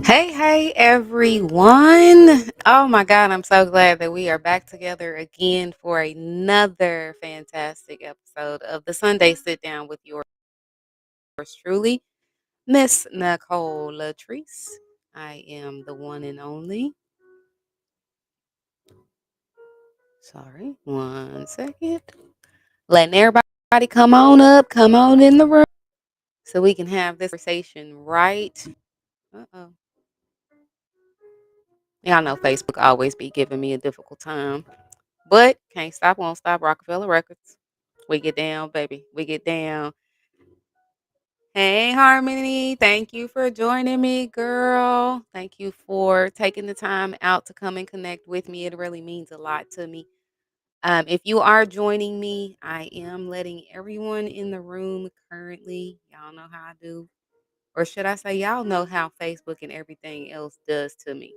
Hey, hey, everyone. Oh my God, I'm so glad that we are back together again for another fantastic episode of the Sunday Sit Down with yours truly, Miss Nicole LaTreece. I am the one and only. Sorry, one second. Letting everybody come on up, come on in the room so we can have this conversation right. Uh-oh. Y'all know Facebook always be giving me a difficult time. But can't stop, won't stop. Rockefeller Records. We get down, baby. We get down. Hey, Harmony. Thank you for joining me, girl. Thank you for taking the time out to come and connect with me. It really means a lot to me. If you are joining me, I am letting everyone in the room currently. Y'all know how I do. Or should I say, y'all know how Facebook and everything else does to me.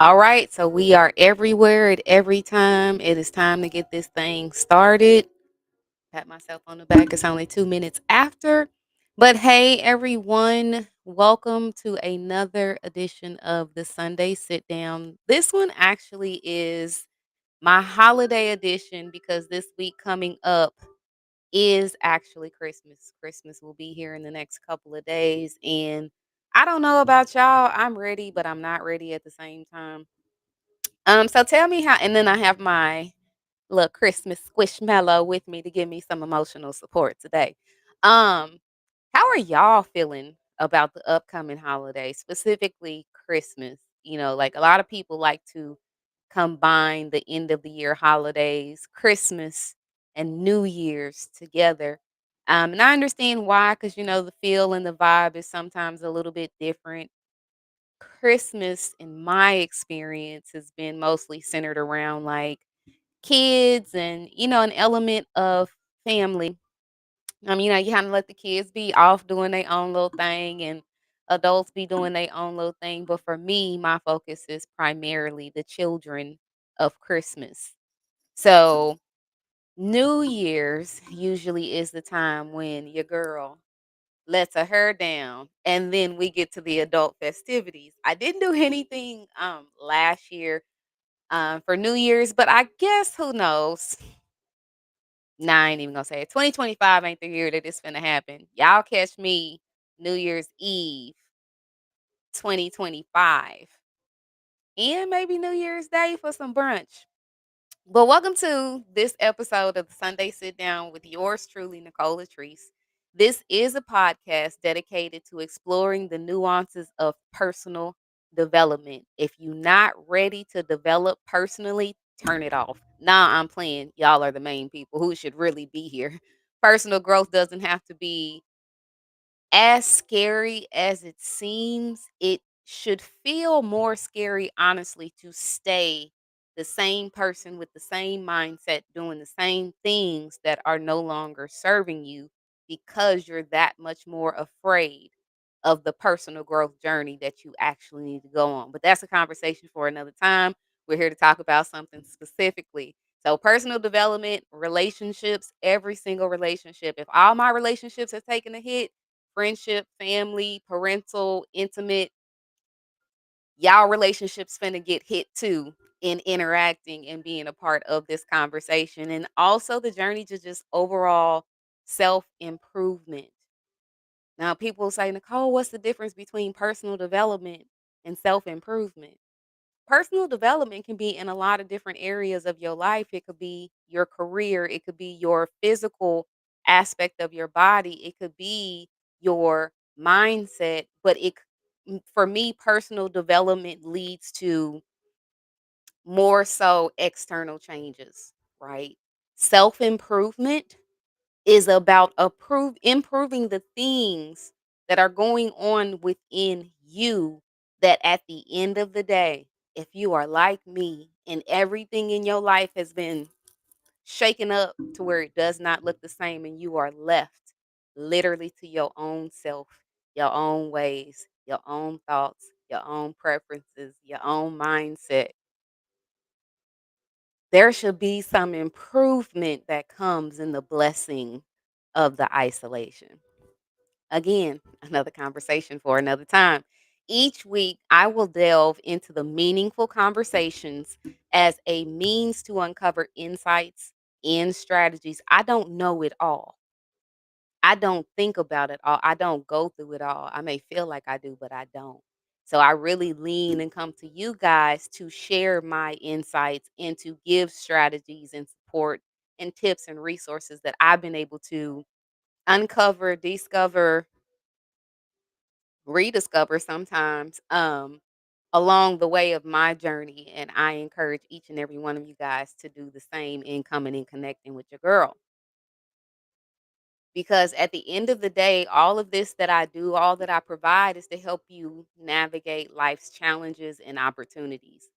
All right, so we are everywhere at every time. It is time to get this thing started. Pat myself on the back. It's only 2 minutes after. But hey, everyone, welcome to another edition of the Sunday Sit Down. This one actually is my holiday edition because this week coming up is actually Christmas. Christmas will be here in the next couple of days. And I don't know about y'all. I'm ready, but I'm not ready at the same time. So tell me how, and then I have my little Christmas squishmallow with me to give me some emotional support today. Um, how are y'all feeling about the upcoming holiday, specifically Christmas? You know, like a lot of people like to combine the end of the year holidays, Christmas and New Year's together. And I understand why, because the feel and the vibe is sometimes a little bit different. Christmas, in my experience, has been mostly centered around like kids and an element of family. You kind of let the kids be off doing their own little thing and adults be doing their own little thing. But for me, my focus is primarily the children of Christmas. So New Year's usually is the time when your girl lets her hair down and then we get to the adult festivities. I didn't do anything last year for New Year's, but I guess who knows. Nah, I ain't even gonna say it. 2025 ain't the year that it's finna happen. Y'all catch me New Year's Eve 2025 and maybe New Year's Day for some brunch. But welcome to this episode of the Sunday Sit Down with yours truly, Nicole LaTreece. This is a podcast dedicated to exploring the nuances of personal development. If you're not ready to develop personally, turn it off. Nah, I'm playing. Y'all are the main people who should really be here. Personal growth doesn't have to be as scary as it seems. It should feel more scary, honestly, to stay the same person with the same mindset, doing the same things that are no longer serving you because you're that much more afraid of the personal growth journey that you actually need to go on. But that's a conversation for another time. We're here to talk about something specifically. So, personal development, relationships, every single relationship. If all my relationships have taken a hit, friendship, family, parental, intimate, y'all relationships finna get hit too in interacting and being a part of this conversation. And also the journey to just overall self improvement. Now, people say, Nicole, what's the difference between personal development and self improvement? Personal development can be in a lot of different areas of your life. It could be your career, it could be your physical aspect of your body, it could be your mindset, but for me, personal development leads to more so external changes, right? Self improvement is about improving the things that are going on within you, that at the end of the day, if you are like me and everything in your life has been shaken up to where it does not look the same and you are left literally to your own self, your own ways, your own thoughts, your own preferences, your own mindset, There should be some improvement that comes in the blessing of the isolation. Again, another conversation for another time. Each week, I will delve into the meaningful conversations as a means to uncover insights and strategies. I don't know it all. I don't think about it all. I don't go through it all. I may feel like I do, but I don't. So I really lean and come to you guys to share my insights and to give strategies and support and tips and resources that I've been able to uncover, discover, rediscover sometimes along the way of my journey. And I encourage each and every one of you guys to do the same in coming and connecting with your girl. Because at the end of the day, all of this that I do, all that I provide is to help you navigate life's challenges and opportunities.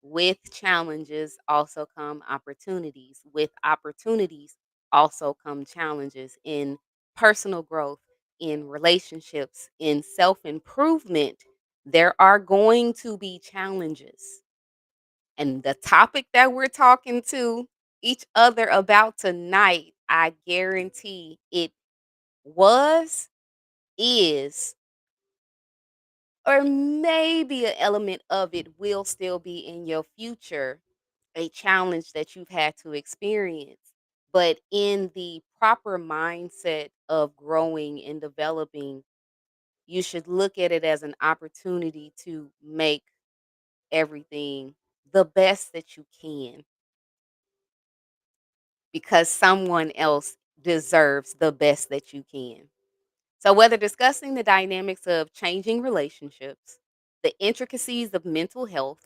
With challenges also come opportunities. With opportunities also come challenges in personal growth, in relationships, in self improvement. There are going to be challenges. And the topic that we're talking to each other about tonight, I guarantee it was, is, or maybe an element of it will still be in your future, a challenge that you've had to experience. But in the proper mindset of growing and developing, you should look at it as an opportunity to make everything the best that you can because someone else deserves the best that you can. So, whether discussing the dynamics of changing relationships, the intricacies of mental health,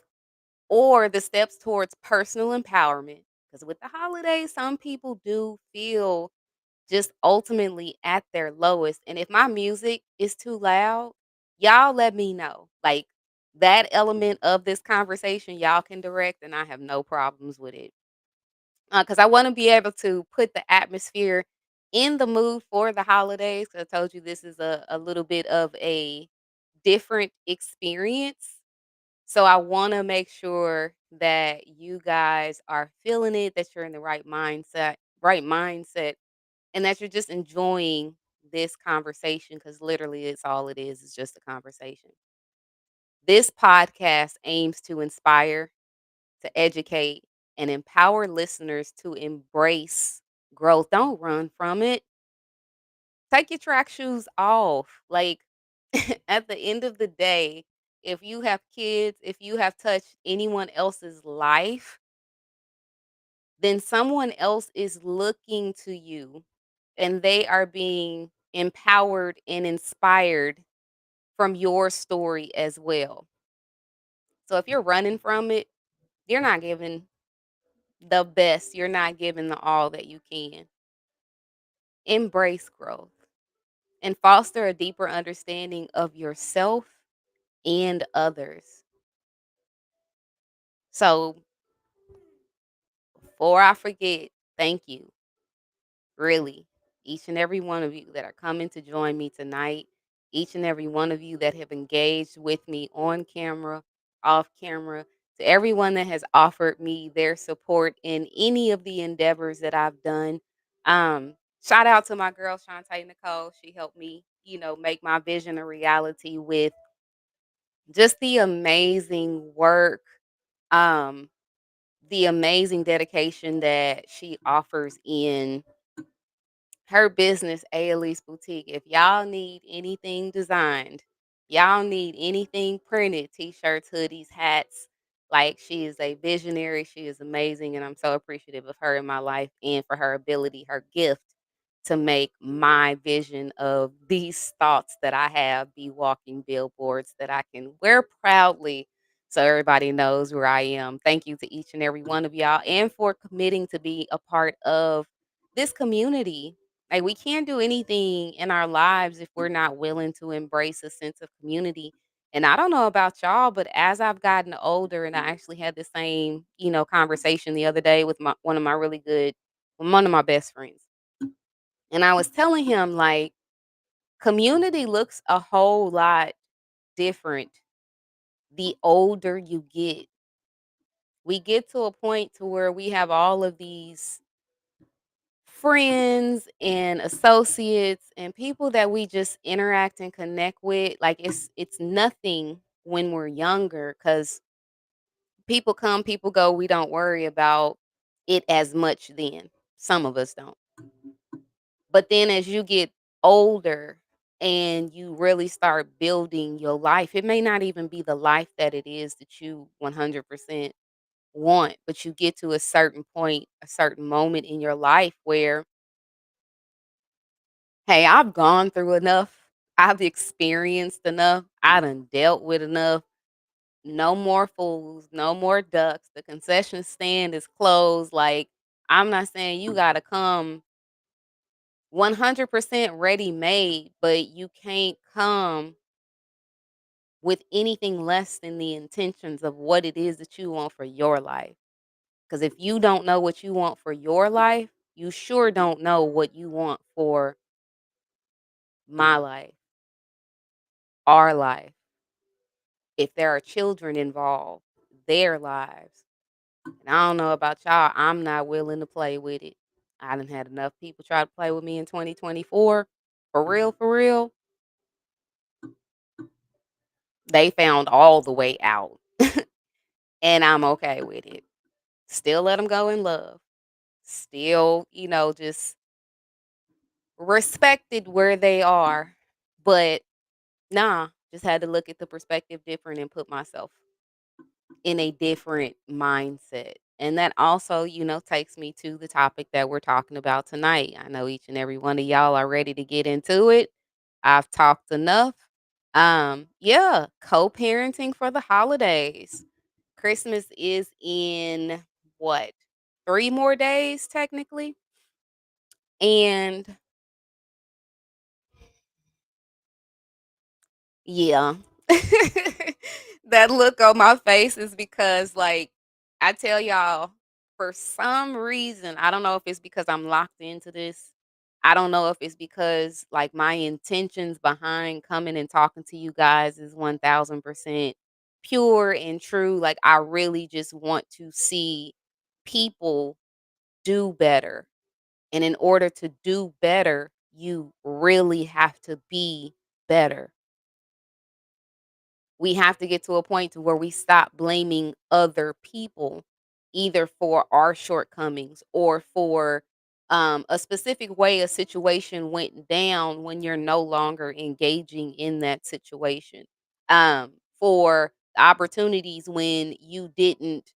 or the steps towards personal empowerment, because with the holidays, some people do feel just ultimately at their lowest. And if my music is too loud, y'all let me know. Like that element of this conversation, y'all can direct, and I have no problems with it. Because I want to be able to put the atmosphere in the mood for the holidays. 'Cause I told you this is a little bit of a different experience. So I want to make sure that you guys are feeling it, that you're in the right mindset, and that you're just enjoying this conversation because literally it's all it is. It's just a conversation. This podcast aims to inspire, to educate, and empower listeners to embrace growth. Don't run from it. Take your track shoes off. Like at the end of the day, if you have kids, if you have touched anyone else's life, then someone else is looking to you and they are being empowered and inspired from your story as well. So if you're running from it, you're not giving the best. You're not giving the all that you can. Embrace growth and foster a deeper understanding of yourself and others. So before I forget, thank you. Really, each and every one of you that are coming to join me tonight, each and every one of you that have engaged with me on camera, off camera, to everyone that has offered me their support in any of the endeavors that I've done. Shout out to my girl Shantae Nicole. She helped me, make my vision a reality with just the amazing work, um, the amazing dedication that she offers in her business, Ailey's Boutique. If y'all need anything designed, y'all need anything printed, t-shirts, hoodies, hats, like she is a visionary. She is amazing. And I'm so appreciative of her in my life and for her ability, her gift to make my vision of these thoughts that I have be walking billboards that I can wear proudly so everybody knows where I am. Thank you to each and every one of y'all and for committing to be a part of this community. Like, we can't do anything in our lives if we're not willing to embrace a sense of community. And I don't know about y'all, but as I've gotten older, and I actually had the same, conversation the other day with one of my best friends. And I was telling him, like, community looks a whole lot different the older you get. We get to a point to where we have all of these friends and associates and people that we just interact and connect with. Like it's nothing when we're younger because people come, people go. We don't worry about it as much then. Some of us don't. But then as you get older and you really start building your life, it may not even be the life that it is that you 100% want, but you get to a certain point, a certain moment in your life where, hey, I've gone through enough. I've experienced enough. I done dealt with enough. No more fools, no more ducks. The concession stand is closed. Like, I'm not saying you got to come 100% ready made, but you can't come with anything less than the intentions of what it is that you want for your life. Because if you don't know what you want for your life, you sure don't know what you want for my life, our life. If there are children involved, their lives. And I don't know about y'all, I'm not willing to play with it. I done had enough people try to play with me in 2024. For real, for real. They found all the way out. And I'm okay with it. Still let them go in love. Still, just respected where they are. But nah, just had to look at the perspective different and put myself in a different mindset. And that also, takes me to the topic that we're talking about tonight. I know each and every one of y'all are ready to get into it. I've talked enough. Yeah, co-parenting for the holidays. Christmas is in what? 3 more days technically. And yeah. That look on my face is because, like, I tell y'all, for some reason, I don't know if it's because I'm locked into this. I don't know if it's because, like, my intentions behind coming and talking to you guys is 1000% pure and true. Like, I really just want to see people do better. And in order to do better, you really have to be better. We have to get to a point to where we stop blaming other people either for our shortcomings or for a specific way a situation went down when you're no longer engaging in that situation. For opportunities when you didn't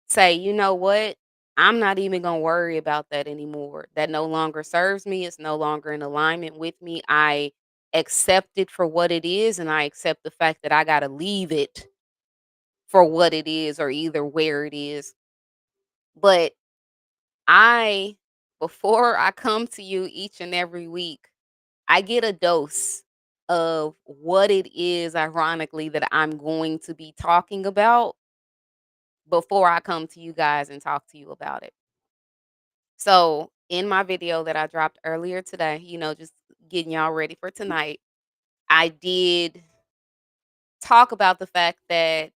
say, you know what? I'm not even going to worry about that anymore. That no longer serves me. It's no longer in alignment with me. I accept it for what it is, and I accept the fact that I got to leave it for what it is or either where it is. But I, before I come to you each and every week, I get a dose of what it is, ironically, that I'm going to be talking about before I come to you guys and talk to you about it. So, in my video that I dropped earlier today, just getting y'all ready for tonight, I did talk about the fact that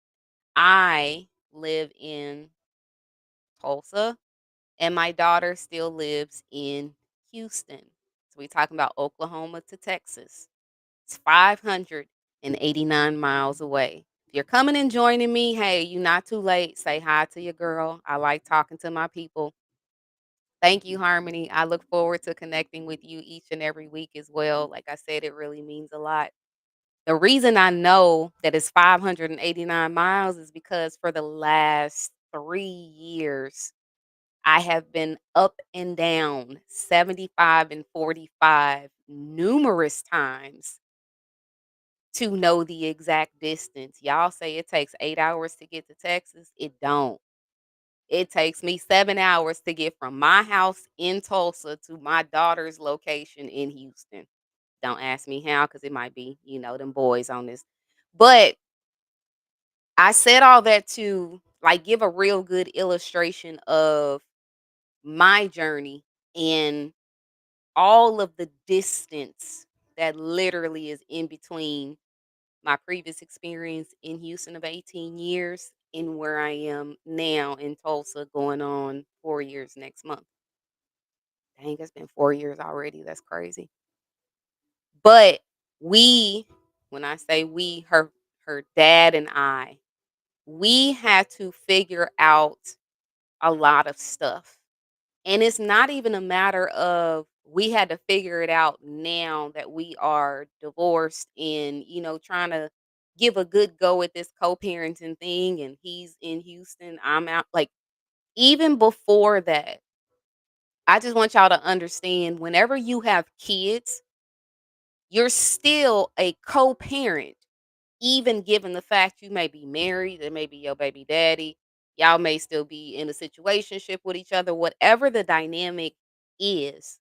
I live in Tulsa and my daughter still lives in Houston. So, we talking about Oklahoma to Texas. It's 589 miles away. If you're coming and joining me, hey, you not too late. Say hi to your girl. I like talking to my people. Thank you, Harmony. I look forward to connecting with you each and every week as well. Like I said, it really means a lot. The reason I know that it's 589 miles is because for the last 3 years, I have been up and down 75 and 45 numerous times to know the exact distance. Y'all say it takes 8 hours to get to Texas. It don't. It takes me 7 hours to get from my house in Tulsa to my daughter's location in Houston. Don't ask me how, because it might be, them boys on this. But I said all that to, like, give a real good illustration of my journey and all of the distance that literally is in between my previous experience in Houston of 18 years in where I am now in Tulsa, going on 4 years next month. Dang, it's been 4 years already. That's crazy. But we, when I say we, her dad and I, we had to figure out a lot of stuff. And it's not even a matter of we had to figure it out now that we are divorced and, trying to give a good go at this co-parenting thing, and he's in Houston, I'm out. Like, even before that, I just want y'all to understand, whenever you have kids, you're still a co-parent, even given the fact you may be married, there may be your baby daddy, y'all may still be in a situationship with each other, whatever the dynamic is.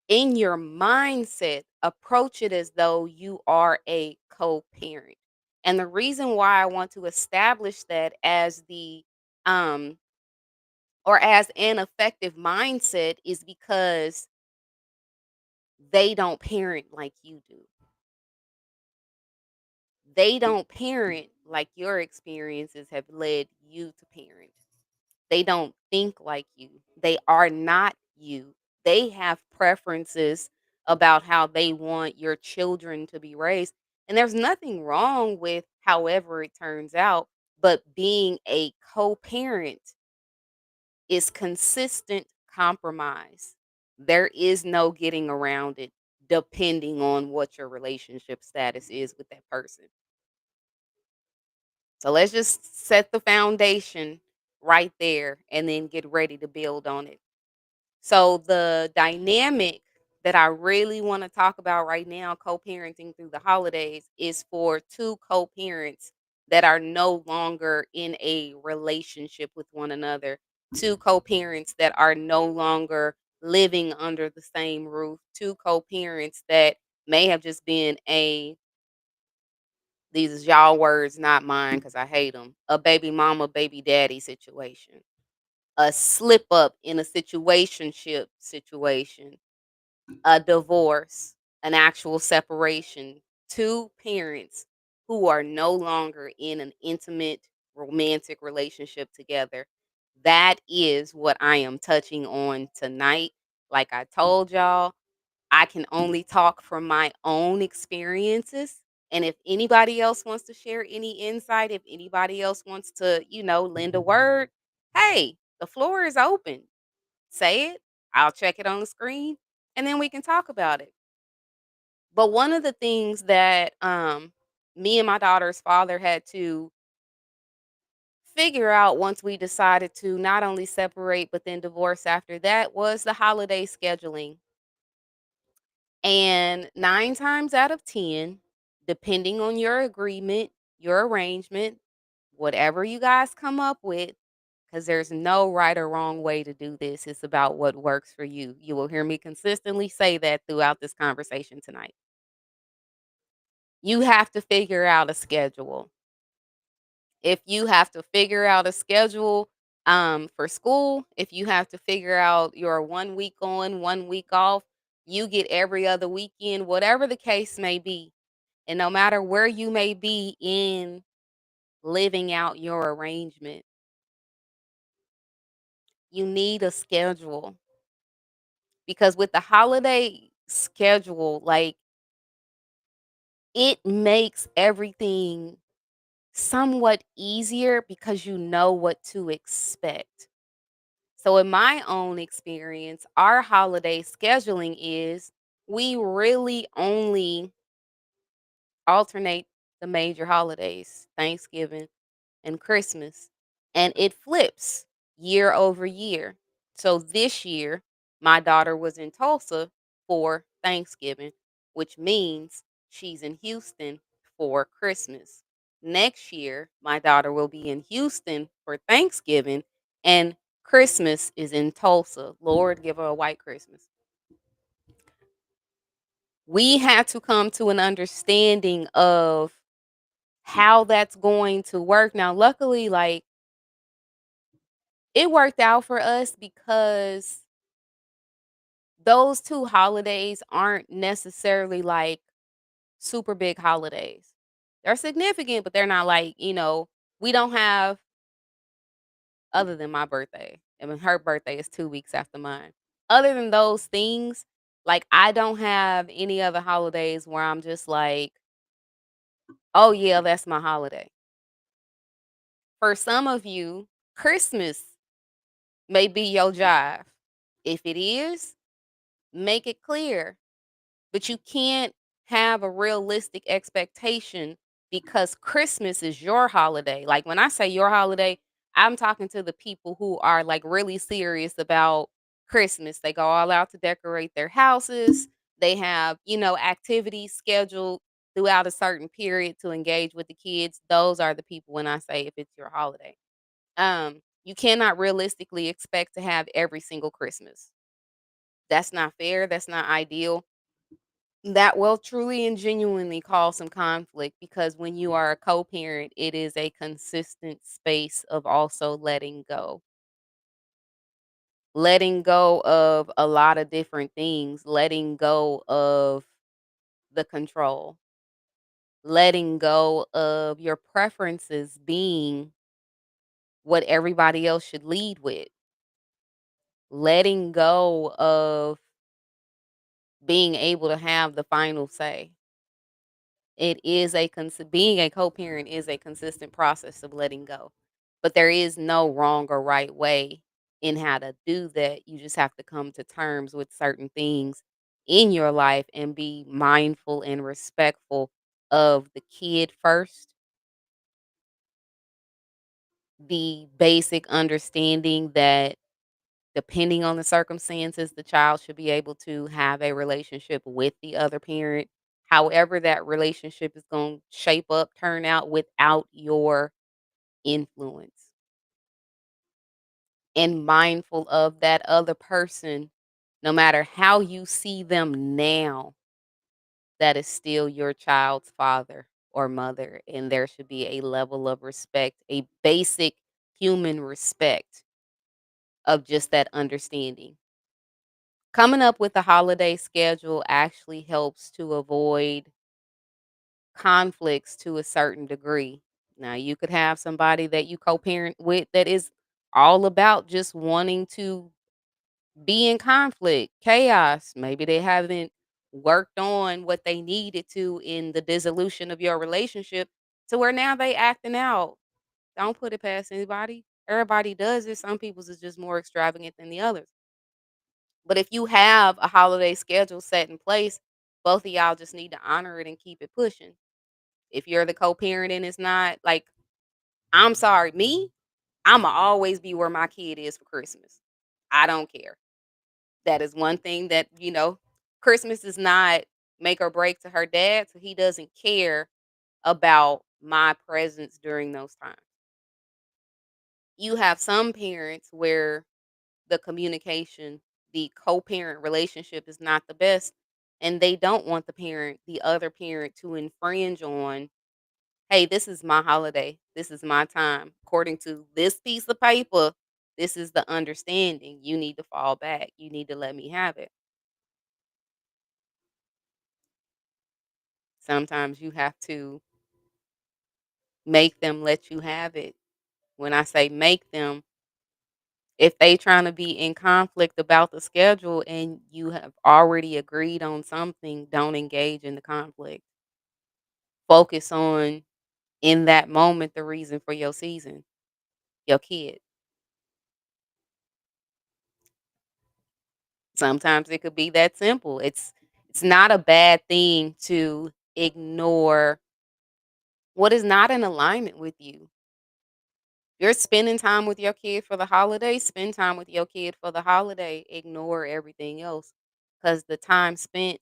In your mindset, approach it as though you are a co-parent. And the reason why I want to establish that as the um or as an effective mindset is because they don't parent like you do. They don't parent like your experiences have led you to parent. They don't think like you. They are not you. They have preferences about how they want your children to be raised. And there's nothing wrong with however it turns out, but being a co parent is consistent compromise. There is no getting around it depending on what your relationship status is with that person. So let's just set the foundation right there and then get ready to build on it. So the dynamic that I really want to talk about right now, co-parenting through the holidays, is for two co-parents that are no longer in a relationship with one another. Two co-parents that are no longer living under the same roof. Two co-parents that may have just been these is y'all words, not mine, because I hate them, a baby mama, baby daddy situation, a slip up in a situationship situation, a divorce, an actual separation, two parents who are no longer in an intimate romantic relationship together. That is what I am touching on tonight. Like I told y'all, I can only talk from my own experiences. And if anybody else wants to share any insight, if anybody else wants to, lend a word, hey, the floor is open. Say it. I'll check it on the screen and then we can talk about it. But one of the things that me and my daughter's father had to figure out once we decided to not only separate but then divorce after that was the holiday scheduling. And 9 times out of 10, depending on your agreement, your arrangement, whatever you guys come up with, because there's no right or wrong way to do this. It's about what works for you. You will hear me consistently say that throughout this conversation tonight. You have to figure out a schedule. If you have to figure out a schedule for school, if you have to figure out your 1 week on, 1 week off, you get every other weekend, whatever the case may be. And no matter where you may be in living out your arrangement, you need a schedule, because with the holiday schedule, like, it makes everything somewhat easier because you know what to expect. So, in my own experience, our holiday scheduling is we really only alternate the major holidays, Thanksgiving and Christmas, and it flips year over year. So this year, my daughter was in Tulsa for Thanksgiving, which means she's in Houston for Christmas. Next year, my daughter will be in Houston for Thanksgiving, and Christmas is in Tulsa. Lord, give her a white Christmas. We had to come to an understanding of how that's going to work. Now, luckily, like, it worked out for us because those 2 holidays aren't necessarily, like, super big holidays. They're significant, but they're not like, we don't have other than my birthday. I mean, her birthday is 2 weeks after mine. Other than those things, like, I don't have any other holidays where I'm just like, "Oh, yeah, that's my holiday." For some of you, Christmas may be your jive. If it is, make it clear. But you can't have a realistic expectation because Christmas is your holiday. Like when I say your holiday, I'm talking to the people who are like really serious about Christmas. They go all out to decorate their houses. They have, activities scheduled throughout a certain period to engage with the kids. Those are the people when I say if it's your holiday. You cannot realistically expect to have every single Christmas. That's not fair. That's not ideal. That will truly and genuinely cause some conflict because when you are a co-parent, it is a consistent space of also letting go. Letting go of a lot of different things, letting go of the control, letting go of your preferences being what everybody else should lead with, letting go of being able to have the final say. It is being a co-parent is a consistent process of letting go. But there is no wrong or right way in how to do that. You just have to come to terms with certain things in your life and be mindful and respectful of the kid first, the basic understanding that depending on the circumstances, the child should be able to have a relationship with the other parent. However, that relationship is going to shape up, turn out without your influence. And mindful of that other person, no matter how you see them now, that is still your child's father or mother. And there should be a level of respect, a basic human respect of just that understanding. Coming up with a holiday schedule actually helps to avoid conflicts to a certain degree. Now, you could have somebody that you co-parent with that is all about just wanting to be in conflict, chaos. Maybe they haven't worked on what they needed to in the dissolution of your relationship to where now they acting out. Don't put it past anybody. Everybody does it. Some people's is just more extravagant than the others. But if you have a holiday schedule set in place, both of y'all just need to honor it and keep it pushing. If you're the co-parent and it's not like, I'm sorry, me, I'ma always be where my kid is for Christmas. I don't care. That is one thing that, Christmas is not make or break to her dad, so he doesn't care about my presence during those times. You have some parents where the communication, the co-parent relationship is not the best, and they don't want the other parent to infringe on, "Hey, this is my holiday. This is my time. According to this piece of paper, this is the understanding. You need to fall back. You need to let me have it." Sometimes you have to make them let you have it. When I say make them, if they trying to be in conflict about the schedule and you have already agreed on something, don't engage in the conflict. Focus on in that moment the reason for your season, your kid. Sometimes it could be that simple. It's not a bad thing to ignore what is not in alignment with you. You're spending time with your kid for the holiday, spend time with your kid for the holiday, ignore everything else cuz the time spent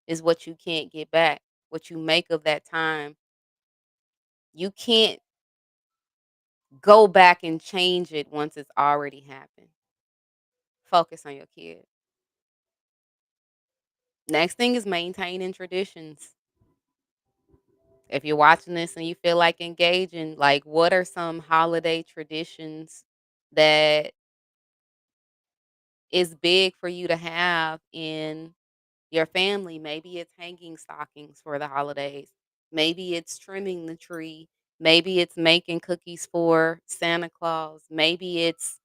is what you can't get back. What you make of that time, you can't go back and change it once it's already happened. Focus on your kid. Next thing is maintaining traditions. If you're watching this and you feel like engaging, like what are some holiday traditions that is big for you to have in your family? Maybe it's hanging stockings for the holidays. Maybe it's trimming the tree Maybe it's making cookies for Santa Claus. Maybe it's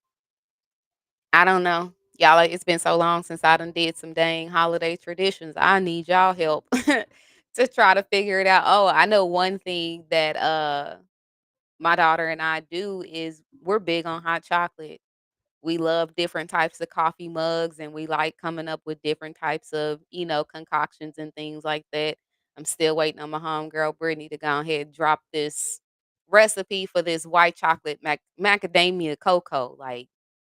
I don't know. Y'all, it's been so long since I done did some dang holiday traditions. I need y'all help to try to figure it out. Oh, I know one thing that my daughter and I do is we're big on hot chocolate. We love different types of coffee mugs and we like coming up with different types of, concoctions and things like that. I'm still waiting on my homegirl Brittany to go ahead and drop this recipe for this white chocolate macadamia cocoa. Like,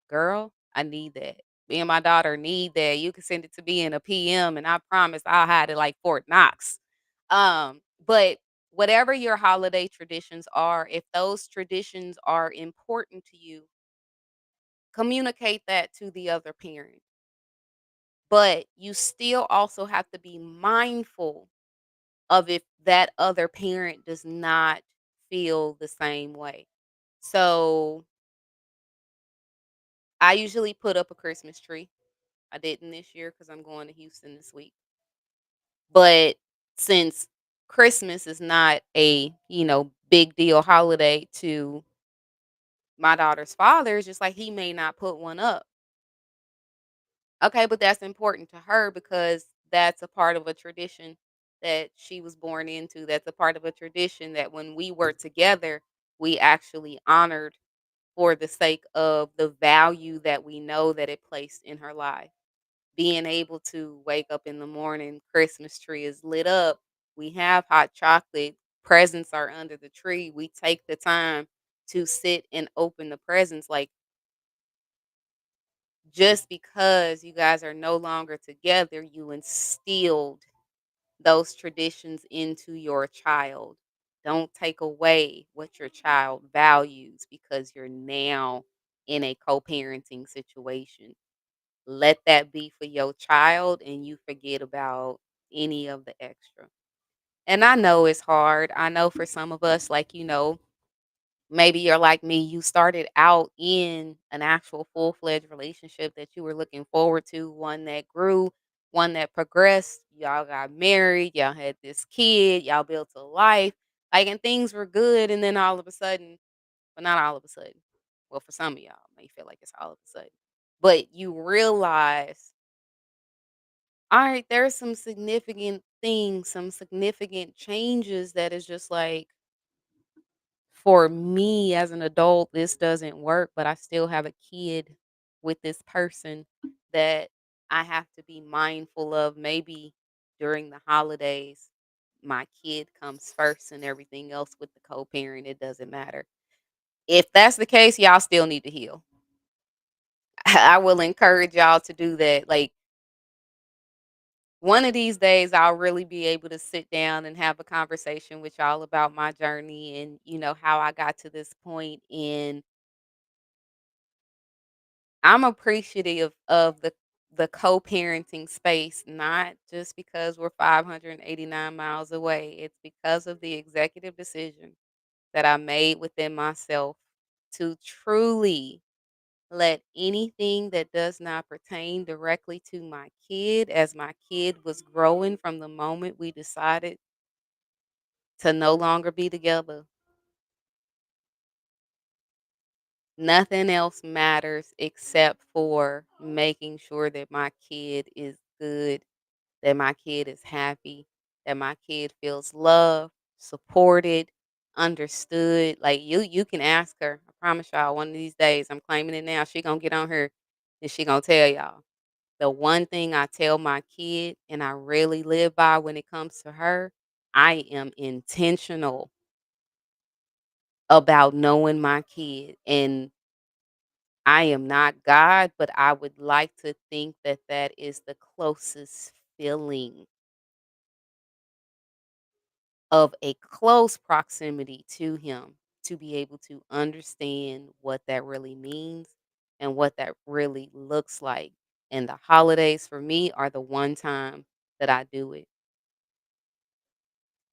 girl, I need that. Me and my daughter need that. You can send it to me in a PM and I promise I'll hide it like Fort Knox. But whatever your holiday traditions are, if those traditions are important to you, communicate that to the other parent. But you still also have to be mindful of if that other parent does not feel the same way. So I usually put up a Christmas tree. I didn't this year because I'm going to Houston this week. But since Christmas is not a, big deal holiday to my daughter's father, it's just like he may not put one up. Okay, but that's important to her because that's a part of a tradition that she was born into. That's a part of a tradition that when we were together, we actually honored for the sake of the value that we know that it placed in her life. Being able to wake up in the morning, Christmas tree is lit up, we have hot chocolate, presents are under the tree. We take the time to sit and open the presents. Like, just because you guys are no longer together, you instilled those traditions into your child. Don't take away what your child values because you're now in a co parenting situation. Let that be for your child and you forget about any of the extra. And I know it's hard. I know for some of us, like, maybe you're like me, you started out in an actual full-fledged relationship that you were looking forward to, one that grew, one that progressed. Y'all got married, y'all had this kid, y'all built a life, like, and things were good, and then all of a sudden, well, not all of a sudden. Well, for some of y'all, it may feel like it's all of a sudden, but you realize, all right, there's some significant things, some significant changes that is just like, for me as an adult, this doesn't work, but I still have a kid with this person that I have to be mindful of. Maybe during the holidays, my kid comes first and everything else with the co parent, it doesn't matter. If that's the case, y'all still need to heal. I will encourage y'all to do that. Like, one of these days, I'll really be able to sit down and have a conversation with y'all about my journey and, how I got to this point in I'm appreciative of the co-parenting space, not just because we're 589 miles away. It's because of the executive decision that I made within myself to truly let anything that does not pertain directly to my kid, as my kid was growing from the moment we decided to no longer be together. Nothing else matters except for making sure that my kid is good, that my kid is happy, that my kid feels loved, supported, understood. Like, you can ask her. I promise y'all one of these days, I'm claiming it now. She gonna get on her and she gonna tell y'all. The one thing I tell my kid and I really live by when it comes to her, I am intentional about knowing my kid. And I am not God, but I would like to think that that is the closest feeling of a close proximity to him, to be able to understand what that really means and what that really looks like. And the holidays for me are the one time that I do it.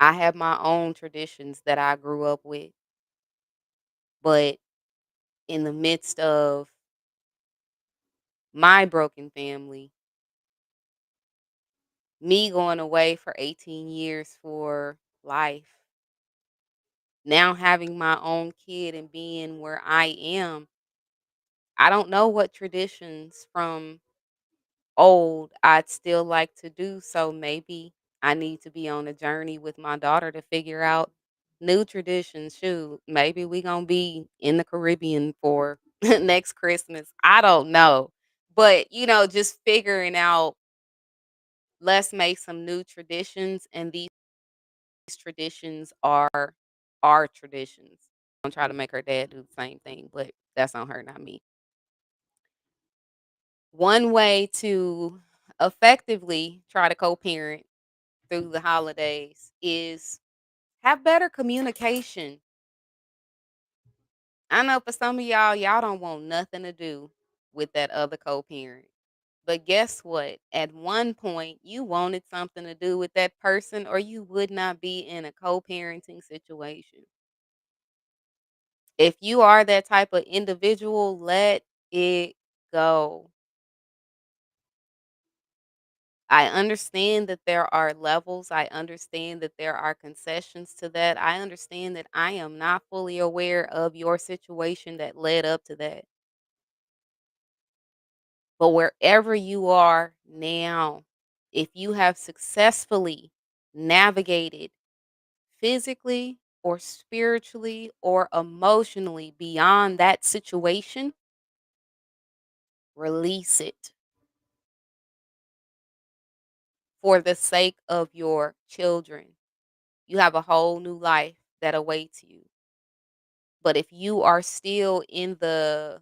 I have my own traditions that I grew up with, but in the midst of my broken family, me going away for 18 years for life, Now having my own kid and being where I am, I don't know what traditions from old I'd still like to do. So maybe I need to be on a journey with my daughter to figure out new traditions. Shoot, maybe we gonna be in the Caribbean for next Christmas. I don't know. But just figuring out, let's make some new traditions, and these traditions are our traditions. I'm try to make her dad do the same thing, but that's on her, not me. One way to effectively try to co-parent through the holidays is have better communication. I know for some of y'all don't want nothing to do with that other co-parent. But guess what? At one point, you wanted something to do with that person, or you would not be in a co parenting situation. If you are that type of individual, let it go. I understand that there are levels. I understand that there are concessions to that. I understand that I am not fully aware of your situation that led up to that. But wherever you are now, if you have successfully navigated physically or spiritually or emotionally beyond that situation, release it for the sake of your children. You have a whole new life that awaits you. But if you are still in the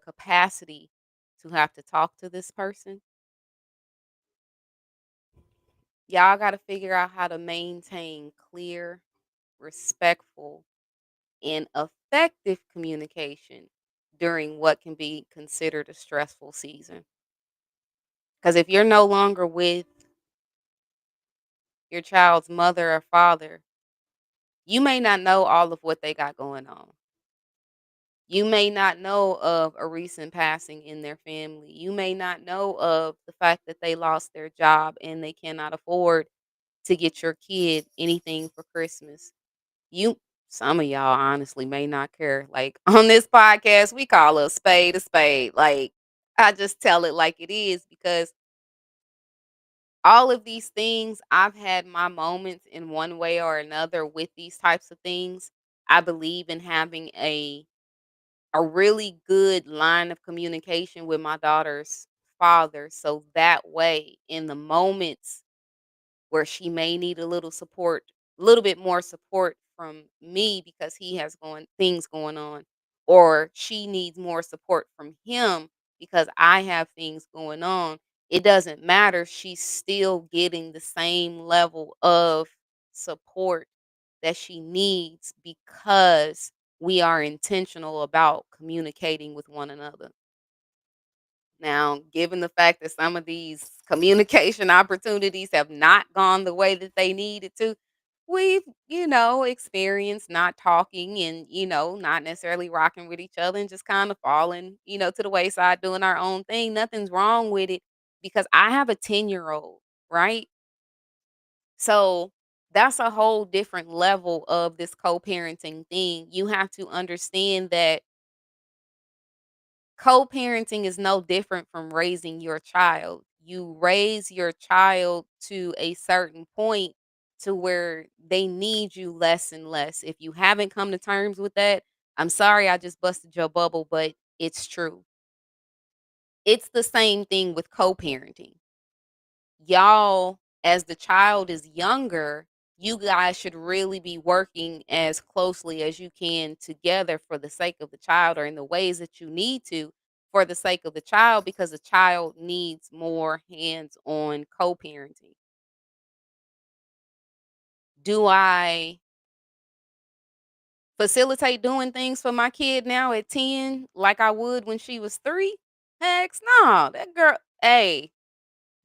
capacity to have to talk to this person, y'all got to figure out how to maintain clear, respectful, and effective communication during what can be considered a stressful season. Because if you're no longer with your child's mother or father, you may not know all of what they got going on. You may not know of a recent passing in their family. You may not know of the fact that they lost their job and they cannot afford to get your kid anything for Christmas. You Some of y'all honestly may not care. Like on this podcast, we call a spade a spade. Like I just tell it like it is because all of these things, I've had my moments in one way or another with these types of things. I believe in having a really good line of communication with my daughter's father, so that way in the moments where she may need a little support, a little bit more support from me because he has going things going on, or she needs more support from him because I have things going on. It doesn't matter. She's still getting the same level of support that she needs because we are intentional about communicating with one another. Now, given the fact that some of these communication opportunities have not gone the way that they needed to, we've, experienced not talking and, not necessarily rocking with each other and just kind of falling, to the wayside, doing our own thing. Nothing's wrong with it because I have a 10-year-old, right? So that's a whole different level of this co parenting thing. You have to understand that co-parenting is no different from raising your child. You raise your child to a certain point to where they need you less and less. If you haven't come to terms with that, I'm sorry I just busted your bubble, but it's true. It's the same thing with co-parenting. Y'all, as the child is younger, you guys should really be working as closely as you can together for the sake of the child, or in the ways that you need to for the sake of the child, because the child needs more hands-on co-parenting. Do I facilitate doing things for my kid now at 10 like I would when she was 3? Heck no. That girl, hey,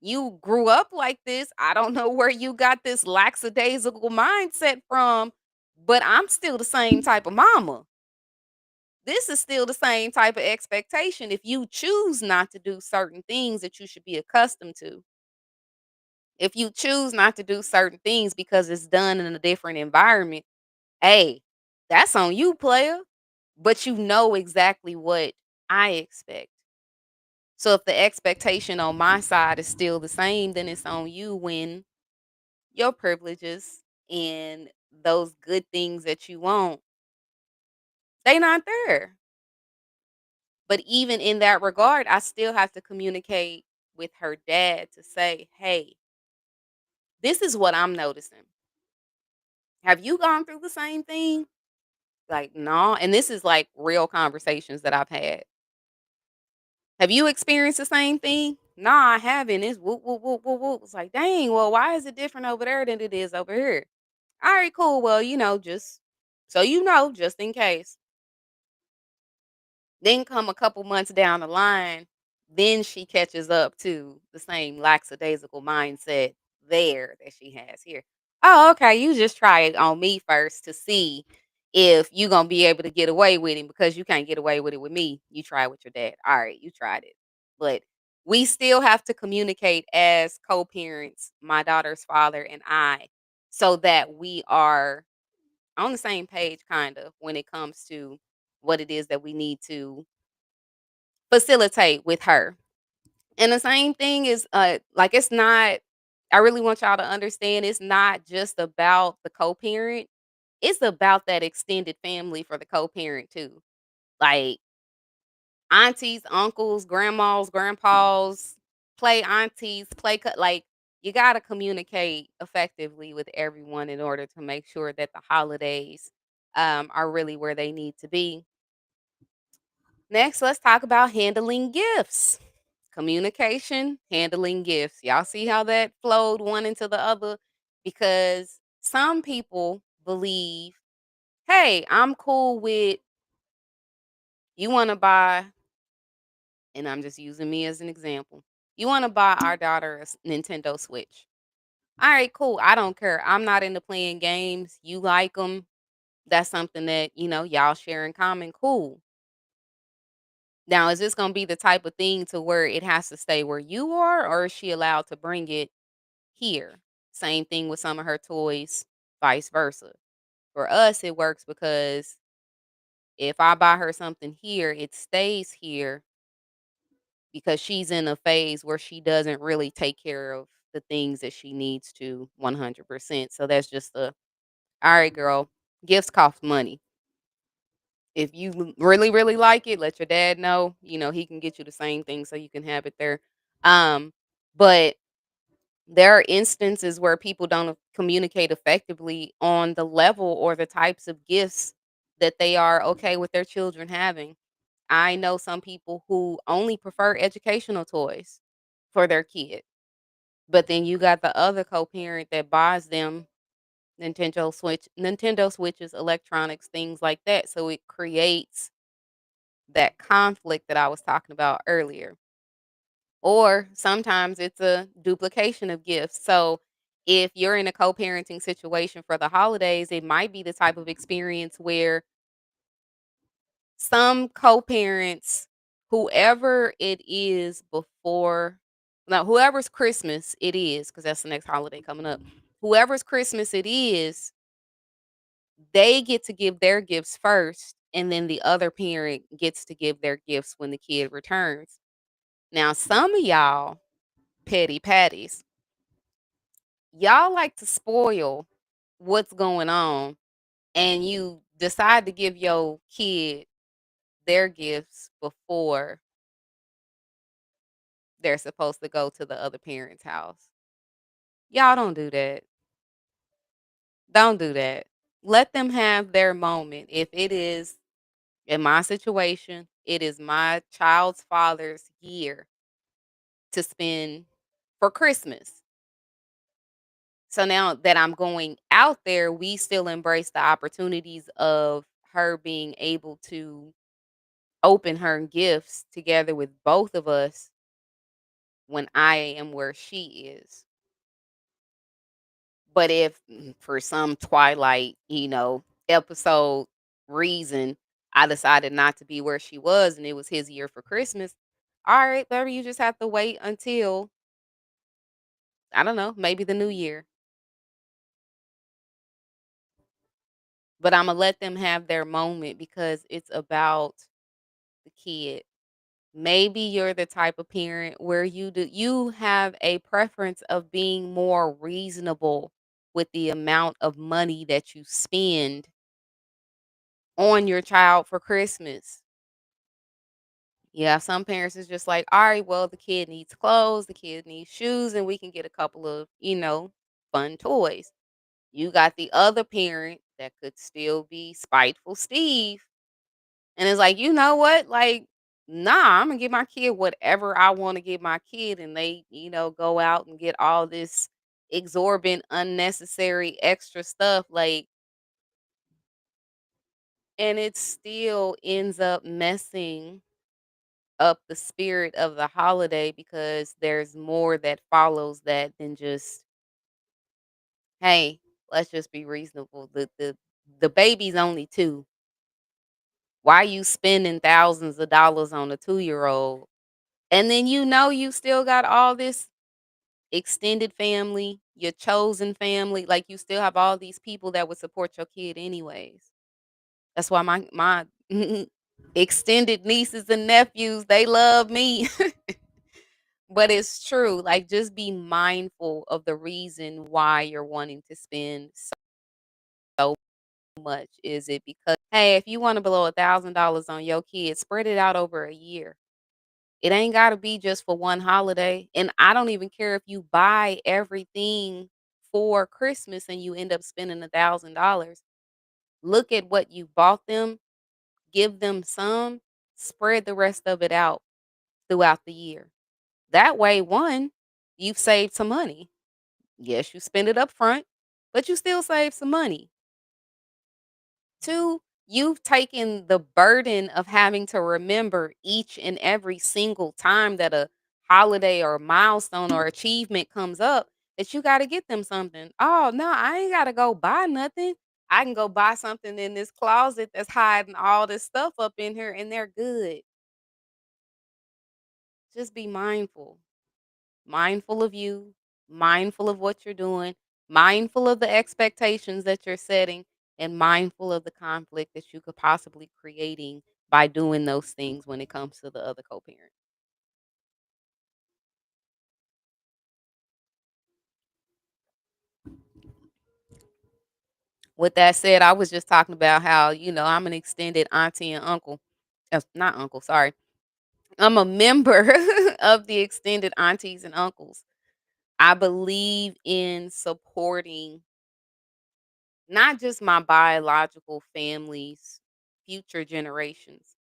you grew up like this. I don't know where you got this lackadaisical mindset from, but I'm still the same type of mama. This is still the same type of expectation if you choose not to do certain things that you should be accustomed to. If you choose not to do certain things because it's done in a different environment, hey. That's on you, player. But you know exactly what I expect. So if the expectation on my side is still the same, then it's on you when your privileges and those good things that you want, they not there. But even in that regard, I still have to communicate with her dad to say, "Hey, this is what I'm noticing. Have you gone through the same thing?" Like, "No." And this is like real conversations that I've had. "Have you experienced the same thing?" "Nah, I haven't." It's whoop, whoop, whoop, whoop, whoop. It's like, dang, well, why is it different over there than it is over here? All right, cool. Well, just so you know, just in case. Then come a couple months down the line, then she catches up to the same lackadaisical mindset there that she has here. "Oh, okay, you just try it on me first to see if you gonna be able to get away with it because you can't get away with it with me. You try it with your dad. All right, you tried it." But we still have to communicate as co-parents, my daughter's father and I, so that we are on the same page kind of when it comes to what it is that we need to facilitate with her. And the same thing is like it's not I really want y'all to understand it's not just about the co-parent. It's about that extended family for the co-parent too. Like aunties, uncles, grandmas, grandpas, play aunties, play like you got to communicate effectively with everyone in order to make sure that the holidays are really where they need to be. Next, let's talk about handling gifts. Communication, handling gifts. Y'all see how that flowed one into the other? Because some people believe, hey, I'm cool with you want to buy, and I'm just using me as an example. You want to buy our daughter a Nintendo Switch. All right, cool. I don't care. I'm not into playing games. You like them. That's something that, y'all share in common. Cool. Now, is this gonna be the type of thing to where it has to stay where you are, or is she allowed to bring it here? Same thing with some of her toys, vice versa. For us, it works because if I buy her something here, it stays here because she's in a phase where she doesn't really take care of the things that she needs to 100%. So that's just all right, girl, gifts cost money. If you really, really like it, let your dad know. He can get you the same thing so you can have it there. Um, but there are instances where people don't communicate effectively on the level or the types of gifts that they are okay with their children having. I know some people who only prefer educational toys for their kid, but then you got the other co-parent that buys them Nintendo Switches, electronics, things like that. So it creates that conflict that I was talking about earlier. Or sometimes it's a duplication of gifts. So if you're in a co-parenting situation for the holidays, it might be the type of experience where some co-parents, whoever it is before, now whoever's Christmas it is, because that's the next holiday coming up. Whoever's Christmas it is, they get to give their gifts first, and then the other parent gets to give their gifts when the kid returns. Now, some of y'all petty patties, y'all like to spoil what's going on, and you decide to give your kid their gifts before they're supposed to go to the other parent's house. Y'all don't do that. Don't do that. Let them have their moment. If it is in my situation, it is my child's father's year to spend for Christmas. So now that I'm going out there, we still embrace the opportunities of her being able to open her gifts together with both of us when I am where she is. But if for some twilight, episode reason, I decided not to be where she was and it was his year for Christmas, all right, baby, you just have to wait until, I don't know, maybe the new year. but Imma let them have their moment because it's about the kid. Maybe you're the type of parent where you have a preference of being more reasonable with the amount of money that you spend on your child for Christmas. Yeah, some parents is just like, "All right, well, the kid needs clothes, the kid needs shoes, and we can get a couple of, fun toys." You got the other parent that could still be spiteful Steve, and it's like, "You know what? Like, nah, Imma give my kid whatever I wanna give my kid," and they, go out and get all this exorbitant, unnecessary extra stuff, like, and it still ends up messing up the spirit of the holiday because there's more that follows that than just, "Hey, let's just be reasonable. The baby's only 2. Why you spending thousands of dollars on a 2-year-old?" And then you still got all this extended family, your chosen family, like, you still have all these people that would support your kid anyways. That's why my extended nieces and nephews, they love me. But it's true, like, just be mindful of the reason why you're wanting to spend so much. Is it because, "Hey, if you wanna blow $1,000 on your kids, spread it out over a year." It ain't gotta be just for one holiday, and I don't even care if you buy everything for Christmas and you end up spending $1,000. Look at what you bought them, give them some, spread the rest of it out throughout the year. That way, 1, you've saved some money. Yes, you spend it up front, but you still save some money. 2, you've taken the burden of having to remember each and every single time that a holiday or milestone or achievement comes up that you got to get them something. Oh, no, I ain't got to go buy nothing. I can go buy something in this closet that's hiding all this stuff up in here and they're good. Just be mindful. Mindful of you, mindful of what you're doing, mindful of the expectations that you're setting, and mindful of the conflict that you could possibly creating by doing those things when it comes to the other co-parent. With that said, I was just talking about how, I'm an extended auntie and uncle. Not uncle, sorry. I'm a member of the extended aunties and uncles. I believe in supporting not just my biological family's future generations.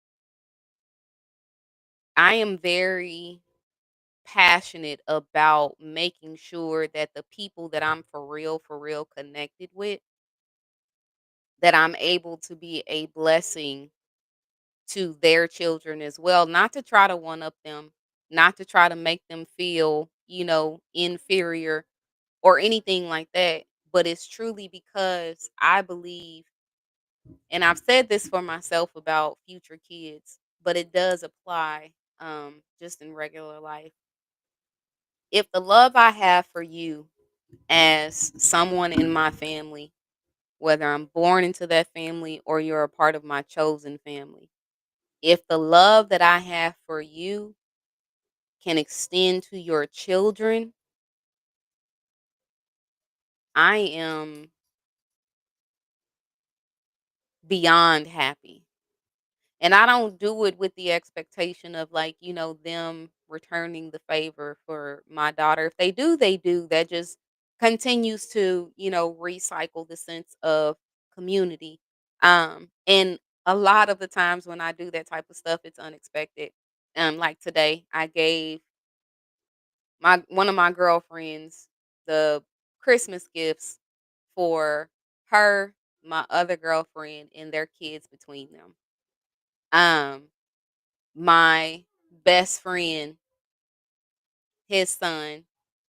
I am very passionate about making sure that the people that I'm for real connected with, that I'm able to be a blessing to their children as well, not to try to one up them, not to try to make them feel, inferior or anything like that, but it's truly because I believe, and I've said this for myself about future kids, but it does apply just in regular life. If the love I have for you as someone in my family, whether I'm born into that family or you're a part of my chosen family, if the love that I have for you can extend to your children, I am beyond happy. And I don't do it with the expectation of, like, them returning the favor for my daughter. If they do, they do. That just continues to, recycle the sense of community. And a lot of the times when I do that type of stuff, it's unexpected. Like today, I gave my one of my girlfriends the Christmas gifts for her, my other girlfriend, and their kids between them. Um, my best friend, his son,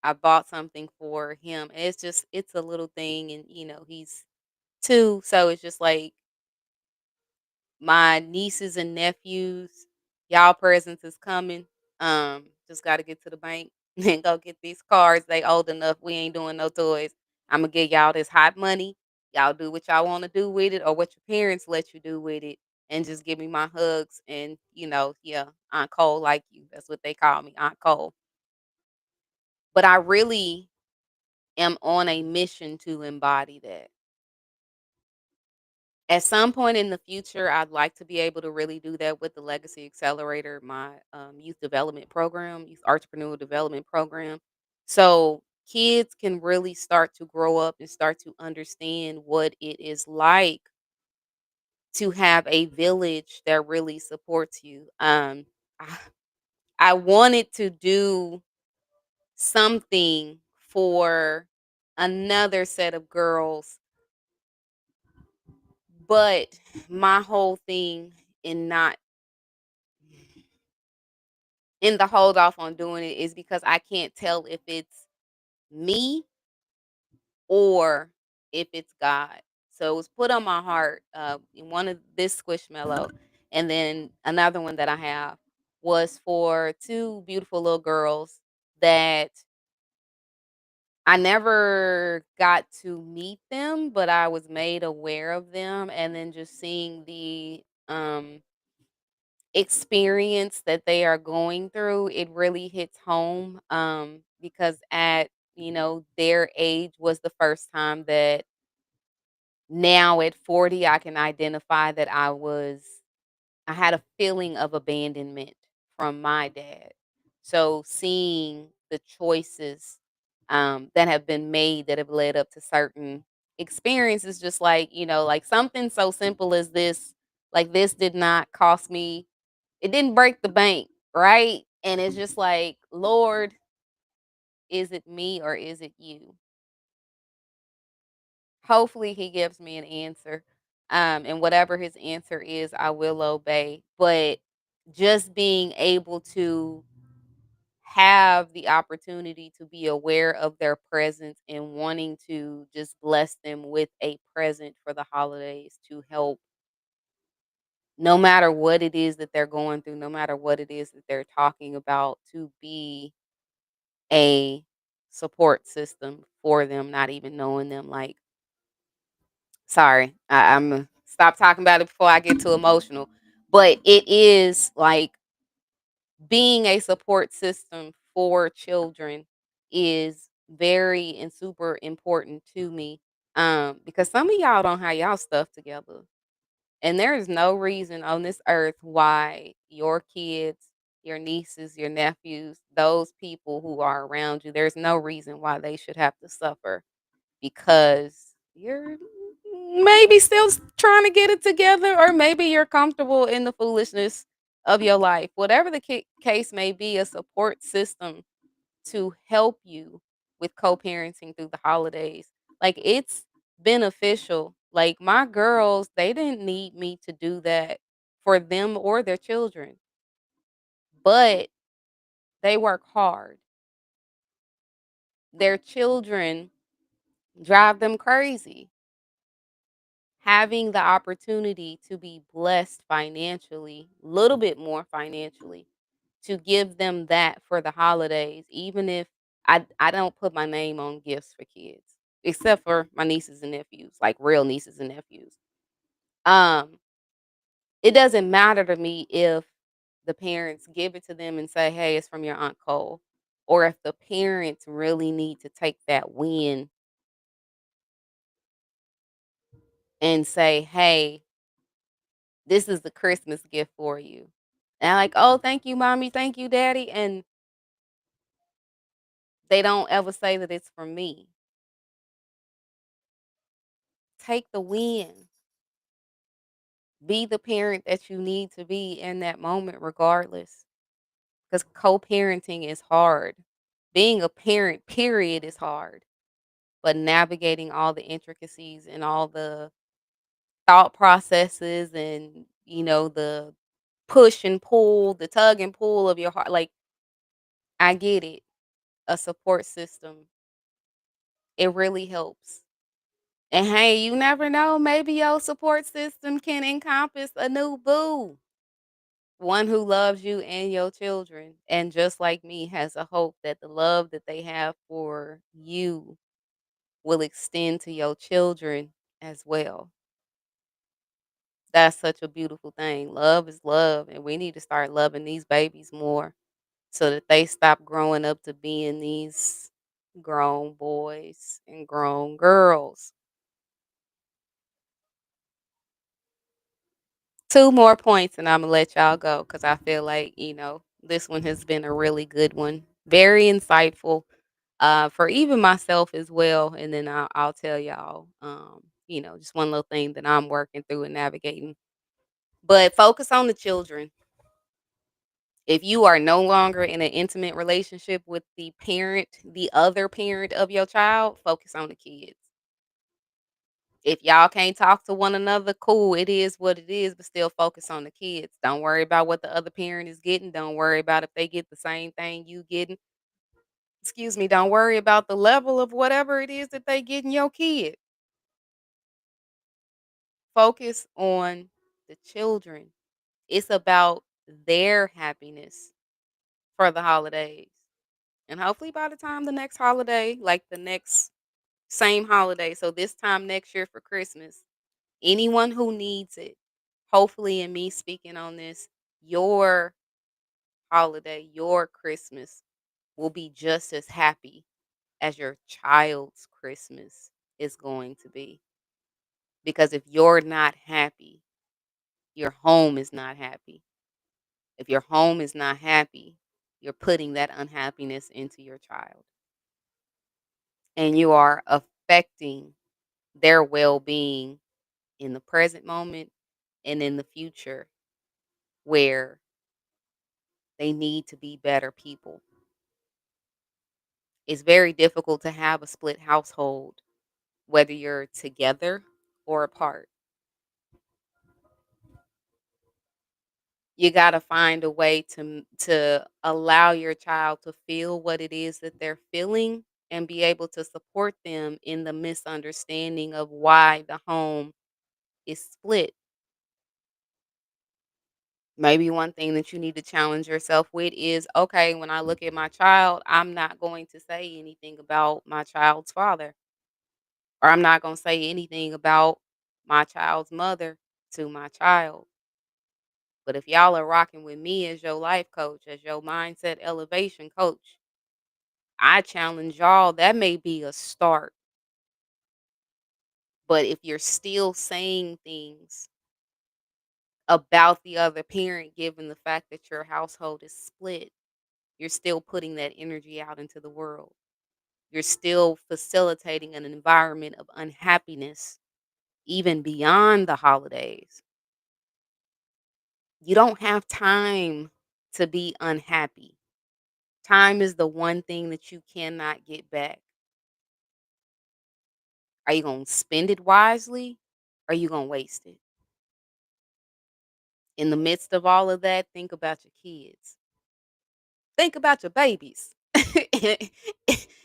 I bought something for him. And it's a little thing and he's 2, so it's just like my nieces and nephews, y'all presents is coming. Just got to get to the bank and go get these cards. They old enough. We ain't doing no toys. I'm gonna give y'all this hot money. y'all do what y'all wanna do with it or what your parents let you do with it, and just give me my hugs and, yeah, Aunt Cole like you. That's what they call me, Aunt Cole. But I really am on a mission to embody that. At some point in the future, I'd like to be able to really do that with the Legacy Accelerator, my youth development program, youth entrepreneurial development program. So kids can really start to grow up and start to understand what it is like to have a village that really supports you. I, I wanted to do something for another set of girls, but my whole thing in not in the hold off on doing it is because I can't tell if it's me or if it's God. So it was put on my heart. In one of this squishmallow, and then another one that I have was for two beautiful little girls that I never got to meet them, but I was made aware of them, and then just seeing the experience that they are going through, it really hits home, because at, their age was the first time that now at 40, I can identify that I had a feeling of abandonment from my dad. So seeing the choices, that have been made that have led up to certain experiences, just like, like something so simple as this, like this did not cost me, it didn't break the bank, right? And it's just like, Lord, is it me or is it you? Hopefully he gives me an answer. And whatever his answer is, I will obey. But just being able to have the opportunity to be aware of their presence and wanting to just bless them with a present for the holidays to help, no matter what it is that they're going through, no matter what it is that they're talking about, to be a support system for them, not even knowing them. Like, sorry, I'm stop talking about it before I get too emotional. But it is like being a support system for children is very and super important to me. Because some of y'all don't have y'all stuff together. And there is no reason on this earth why your kids, your nieces, your nephews, those people who are around you, there's no reason why they should have to suffer because you're maybe still trying to get it together, or maybe you're comfortable in the foolishness of your life. Whatever the case may be, a support system to help you with co-parenting through the holidays. Like, it's beneficial. Like, my girls, they didn't need me to do that for them or their children, but they work hard. Their children drive them crazy. Having the opportunity to be blessed financially, a little bit more financially, to give them that for the holidays, even if I don't put my name on gifts for kids, except for my nieces and nephews, like real nieces and nephews. Um, it doesn't matter to me if the parents give it to them and say, "Hey, it's from your Aunt Cole," or if the parents really need to take that win and say, "Hey, this is the Christmas gift for you." And I'm like, "Oh, thank you, mommy. Thank you, daddy." And they don't ever say that it's for me. Take the win. Be the parent that you need to be in that moment, regardless. Because co parenting is hard. Being a parent, period, is hard. But navigating all the intricacies and all the thought processes and, the push and pull, the tug and pull of your heart, like, I get it. A support system, it really helps. And hey, you never know, maybe your support system can encompass a new boo, one who loves you and your children, and just like me, has a hope that the love that they have for you will extend to your children as well. That's such a beautiful thing. Love is love, and we need to start loving these babies more so that they stop growing up to being these grown boys and grown girls. Two more points, and Imma let y'all go because I feel like, this one has been a really good one. Very insightful, for even myself as well, and then I'll tell y'all, just one little thing that I'm working through and navigating. But focus on the children. If you are no longer in an intimate relationship with the other parent of your child, focus on the kids. If y'all can't talk to one another, cool, it is what it is, but still focus on the kids. Don't worry about what the other parent is getting. Don't worry about if they get the same thing you getting. Excuse me, don't worry about the level of whatever it is that they getting your kid. Focus on the children. It's about their happiness for the holidays. And hopefully by the time the next holiday, like the next same holiday, so this time next year for Christmas, anyone who needs it, hopefully in me speaking on this, your holiday, your Christmas will be just as happy as your child's Christmas is going to be. Because if you're not happy, your home is not happy. If your home is not happy, you're putting that unhappiness into your child. And you are affecting their well being in the present moment and in the future where they need to be better people. It's very difficult to have a split household, whether you're together or apart. You got to find a way to allow your child to feel what it is that they're feeling and be able to support them in the misunderstanding of why the home is split. Maybe one thing that you need to challenge yourself with is, okay, when I look at my child, I'm not going to say anything about my child's father, or I'm not going to say anything about my child's mother to my child. But if y'all are rocking with me as your life coach, as your mindset elevation coach, I challenge y'all, that may be a start. But if you're still saying things about the other parent, given the fact that your household is split, you're still putting that energy out into the world. You're still facilitating an environment of unhappiness, even beyond the holidays. You don't have time to be unhappy. Time is the one thing that you cannot get back. Are you going to spend it wisely? Or are you going to waste it? In the midst of all of that, think about your kids. Think about your babies.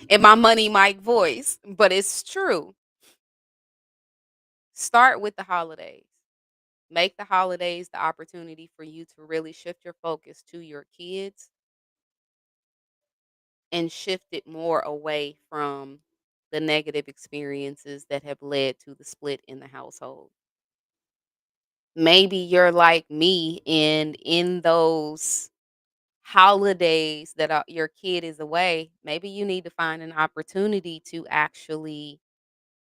In my money Mike voice, but it's true. Start with the holidays. Make the holidays the opportunity for you to really shift your focus to your kids and shift it more away from the negative experiences that have led to the split in the household. Maybe you're like me, and in those holidays that your kid is away, maybe you need to find an opportunity to actually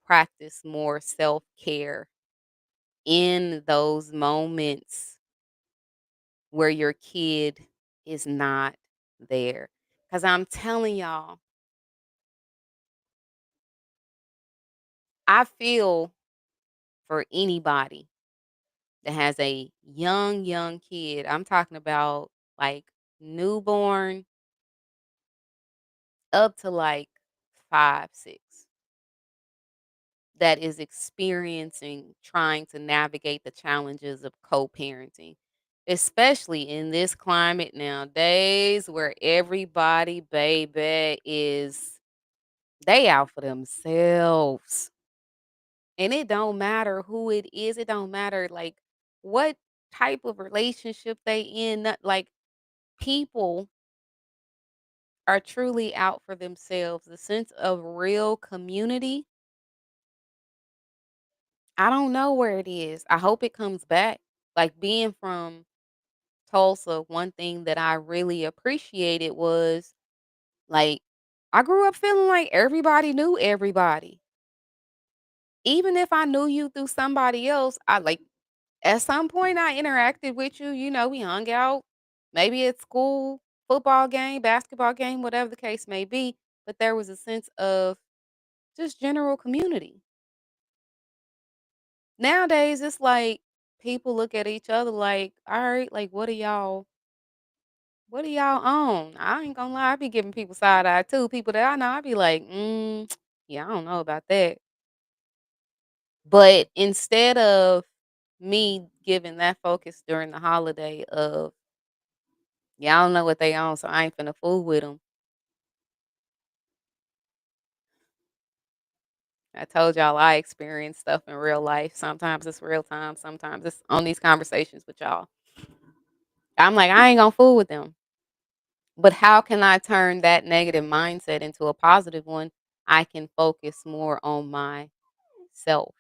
practice more self care in those moments where your kid is not there. Because I'm telling y'all, I feel for anybody that has a young kid. I'm talking about like newborn up to like 5, 6 that is experiencing trying to navigate the challenges of co-parenting, especially in this climate nowadays where everybody, baby, is they out for themselves. And it don't matter who it is. It don't matter like what type of relationship they in. Like people are truly out for themselves. The sense of real community I don't know where it is. I hope it comes back. Like being from Tulsa, one thing that I really appreciated was like I grew up feeling like everybody knew everybody. Even if I knew you through somebody else, I like at some point I interacted with you, we hung out, maybe at school, football game, basketball game, whatever the case may be, but there was a sense of just general community. Nowadays, it's like people look at each other like, "All right, like what are y'all on?" I ain't gonna lie, I be giving people side eye too. People that I know, I be like, yeah, I don't know about that. But instead of me giving that focus during the holiday of, yeah, I don't know what they on, so I ain't finna fool with them. I told y'all I experience stuff in real life. Sometimes it's real time, sometimes it's on these conversations with y'all. I'm like, I ain't gonna fool with them. But how can I turn that negative mindset into a positive one? I can focus more on myself.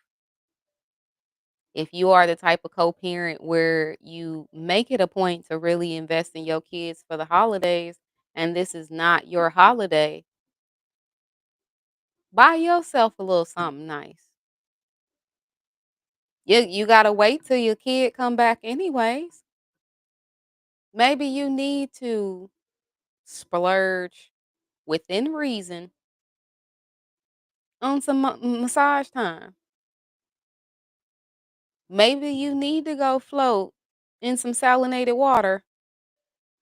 If you are the type of co-parent where you make it a point to really invest in your kids for the holidays and this is not your holiday, buy yourself a little something nice. You got to wait till your kid come back anyways. Maybe you need to splurge within reason on some massage time. Maybe you need to go float in some salinated water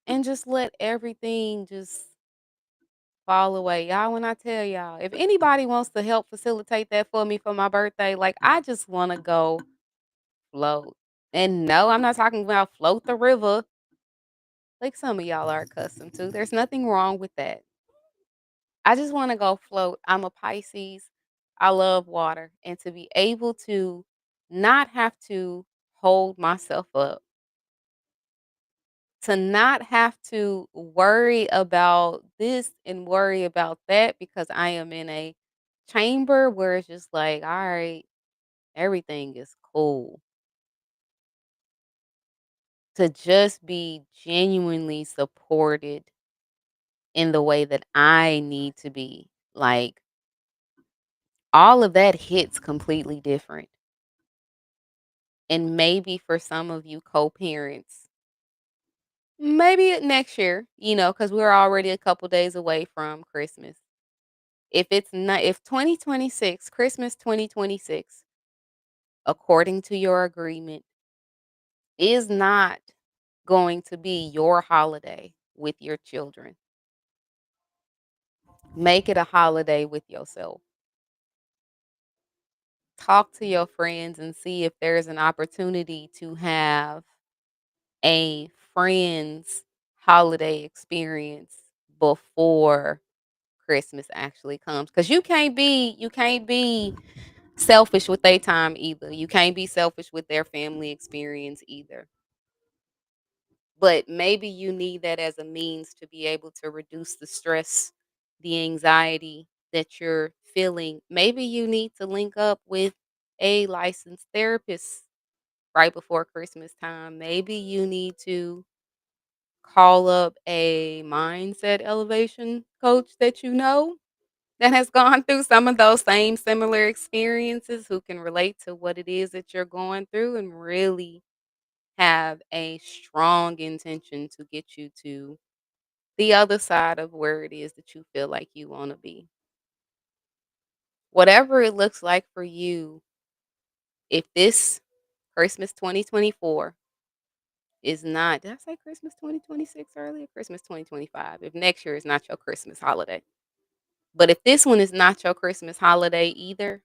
and just let everything just fall away. Y'all, when I tell y'all, if anybody wants to help facilitate that for me for my birthday, like I just want to go float. And no, I'm not talking about float the river like some of y'all are accustomed to. There's nothing wrong with that. I just want to go float. I'm a Pisces. I love water. And to be able to not have to hold myself up, to not have to worry about this and worry about that because I am in a chamber where it's just like, all right, everything is cool. To just be genuinely supported in the way that I need to be. Like all of that hits completely different. And maybe for some of you co-parents, maybe next year, because we're already a couple days away from Christmas. If 2026, Christmas 2026, according to your agreement, is not going to be your holiday with your children, make it a holiday with yourself. Talk to your friends and see if there's an opportunity to have a friend's holiday experience before Christmas actually comes. Cause you can't be selfish with their time either. You can't be selfish with their family experience either. But maybe you need that as a means to be able to reduce the stress, the anxiety that you're feeling. Maybe you need to link up with a licensed therapist right before Christmas time. Maybe you need to call up a mindset elevation coach that you know that has gone through some of those same similar experiences who can relate to what it is that you're going through and really have a strong intention to get you to the other side of where it is that you feel like you want to be. Whatever it looks like for you, if this Christmas 2024 is not, did I say Christmas 2026 earlier? Christmas 2025. If next year is not your Christmas holiday. But if this one is not your Christmas holiday either,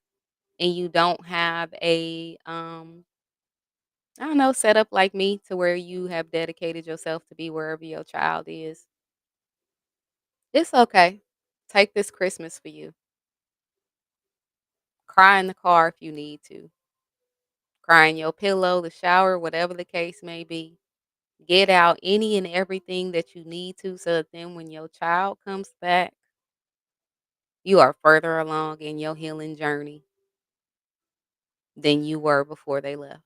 and you don't have a I don't know, set up like me to where you have dedicated yourself to be wherever your child is, it's okay. Take this Christmas for you. Cry in the car if you need to. Cry in your pillow, the shower, whatever the case may be. Get out any and everything that you need to so that then when your child comes back, you are further along in your healing journey. than you were before they left.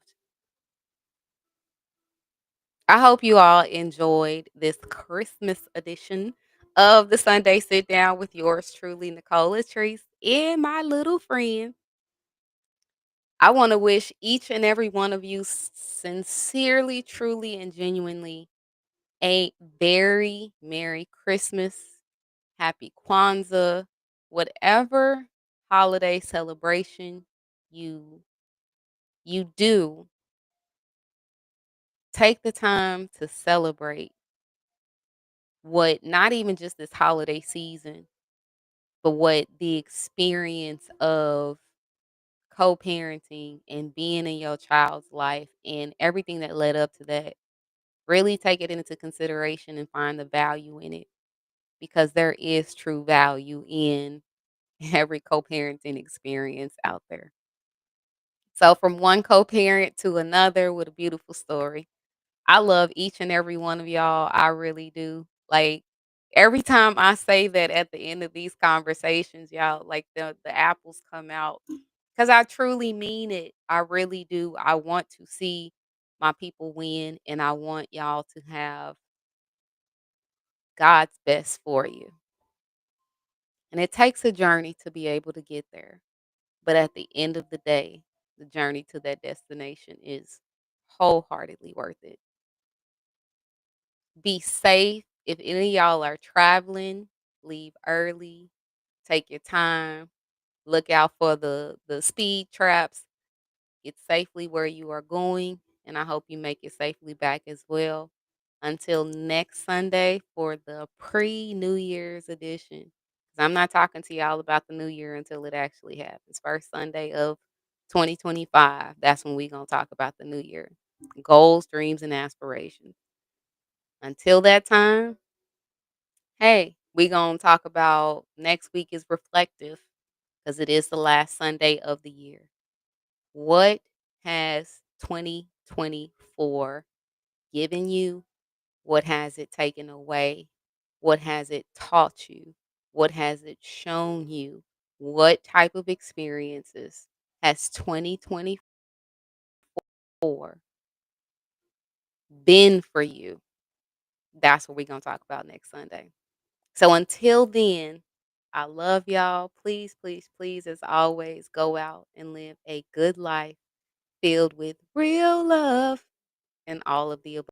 I hope you all enjoyed this Christmas edition of the Sunday Sit Down with yours truly, Nicole LaTreece, and my little friend. I want to wish each and every one of you sincerely, truly, and genuinely a very Merry Christmas, Happy Kwanzaa, whatever holiday celebration you you do, take the time to celebrate what not even just this holiday season, but what the experience of co-parenting and being in your child's life and everything that led up to that. Really take it into consideration and find the value in it because there is true value in every co-parenting experience out there. So from one co-parent to another with a beautiful story. I love each and every one of y'all. I really do. Like every time I say that at the end of these conversations, y'all, like the apples come out cuz I truly mean it. I really do. I want to see my people win and I want y'all to have God's best for you. And it takes a journey to be able to get there. But at the end of the day, the journey to that destination is wholeheartedly worth it. Be safe. If any of y'all are traveling, leave early, take your time, look out for the speed traps, get safely where you are going, and I hope you make it safely back as well. Until next Sunday for the pre-New Year's edition. 'Cause I'm not talking to y'all about the new year until it actually happens. First Sunday of 2025. That's when we going to talk about the new year. Goals, dreams, and aspirations. Until that time, hey, we going to talk about next week is reflective because it is the last Sunday of the year. What has 2024 given you? What has it taken away? What has it taught you? What has it shown you? What type of experiences has 2024 been for you? That's what we're going to talk about next Sunday. So until then, I love y'all. Please, please, please, as always, go out and live a good life filled with real love and all of the above.